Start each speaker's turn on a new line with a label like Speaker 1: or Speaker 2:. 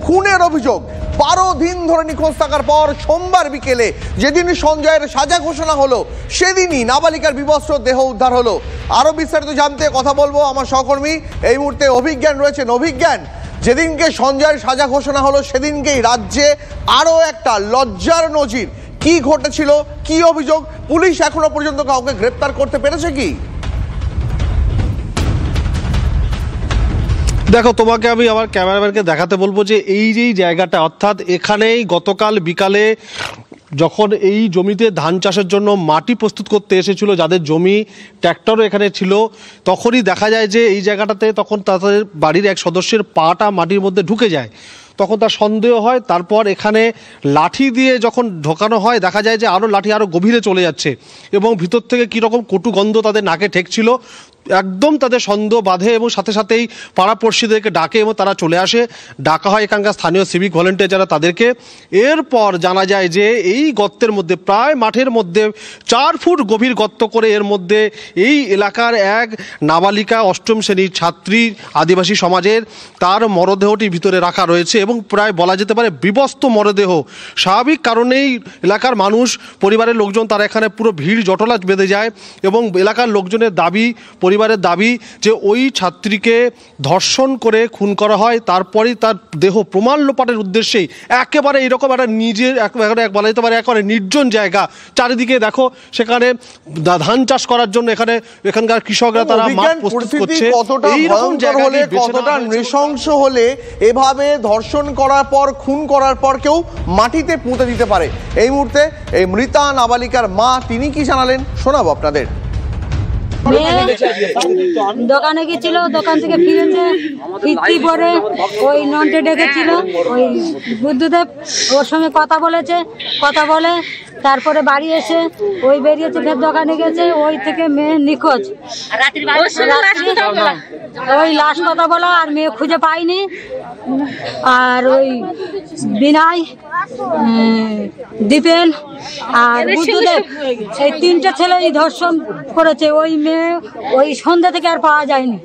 Speaker 1: খুনের অভিযোগ। 12 দিন ধরে নিখোঁজ থাকার পর সোমবার বিকেলে যেদিন সঞ্জয়ের সাজা ঘোষণা হলো সেদিনই নাবালিকার বিবস্ত্র দেহ উদ্ধার হলো। আরো বিস্তারিত জানতে কথা বলবো আমার সহকর্মী এই মুহূর্তে অভিজ্ঞান রয়েছেন। অভিজ্ঞান, যেদিনকে সঞ্জয়ের সাজা ঘোষণা হলো সেদিনকেই রাজ্যে আরো একটা লজ্জার নজির। কি ঘটেছিল, কি অভিযোগ, পুলিশ এখনো পর্যন্ত কাউকে গ্রেপ্তার করতে পেরেছে কি?
Speaker 2: দেখো, তোমাকে আমি আমার ক্যামেরাম্যানকে দেখাতে বলবো যে এই যে জায়গাটা, অর্থাৎ এখানেই গতকাল বিকালে যখন এই জমিতে ধান চাষের জন্য মাটি প্রস্তুত করতে এসেছিল, যাদের জমি ট্র্যাক্টরও এখানে ছিল, তখনই দেখা যায় যে এই জায়গাটাতে তখন তাদের বাড়ির এক সদস্যের পাটা মাটির মধ্যে ঢুকে যায়। তখন তার সন্দেহ হয়, তারপর এখানে লাঠি দিয়ে যখন ঢোকানো হয় দেখা যায় যে আরও লাঠি আরও গভীরে চলে যাচ্ছে এবং ভিতর থেকে কীরকম কটু গন্ধ তাদের নাকে ঠেকছিল। একদম তাদের সন্দেহ বাঁধে এবং সাথে সাথেই পাড়াপড়শিদেরকে ডাকে এবং তারা চলে আসে। ডাকা হয় এখানকার স্থানীয় সিভিক ভলেন্টিয়ার যারা, তাদেরকে। এরপর জানা যায় যে এই গর্তের মধ্যে, প্রায় মাঠের মধ্যে 4 ফুট গভীর গর্ত করে এর মধ্যে এই এলাকার এক নাবালিকা, 8ম শ্রেণীর ছাত্রী, আদিবাসী সমাজের, তার মরদেহটি ভিতরে রাখা রয়েছে এবং প্রায় বলা যেতে পারে বিবস্ত্র মরদেহ। স্বাভাবিক কারণেই এলাকার মানুষ, পরিবারের লোকজন, তারা এখানে পুরো ভিড় জটলা বেঁধে যায় এবং এলাকার লোকজনের দাবি, পরিবারের দাবি যে ওই ছাত্রীকে ধর্ষণ করে খুন করা হয়, তারপরেই তার দেহ প্রমাণ লোপাটের উদ্দেশ্যেই একেবারে এরকম একটা নিজের বলা যেতে পারে একেবারে নির্জন জায়গা, চারিদিকে দেখো সেখানে ধান চাষ করার জন্য এখানকার কৃষকরা তারা মাঠ প্রস্তুত করছে। এইরকম জায়গা হলে,
Speaker 1: কতটা নৃশংস হলে এভাবে ধর্ষণ করার পর, খুন করার পর কেউ মাটিতে পুঁতে দিতে পারে? এই মুহূর্তে এই মৃতা নাবালিকার মা, তিনি কি জানালেন শোনাবো আপনাদের।
Speaker 3: দোকানে গেছিল, দোকান থেকে ফিরেছে, ফিরতি পরে ওই নন্টে ডেকেছিল, ওই বুদ্ধদেব, ওর সঙ্গে কথা বলেছে, কথা বলে তারপরে বাড়ি এসে ওই বেরিয়েছে, ফের দোকানে গেছে, ওই থেকে মেয়ে নিখোঁজ। ওই লাশ কথা বলা, আর মেয়ে খুঁজে পাইনি। আর ওই বিনয়, দীপেন আর বুদ্ধদেব, এই 3টে ছেলেই ধর্ষণ করেছে। ওই মেয়ে ওই সন্ধ্যা থেকে আর পাওয়া যায়নি।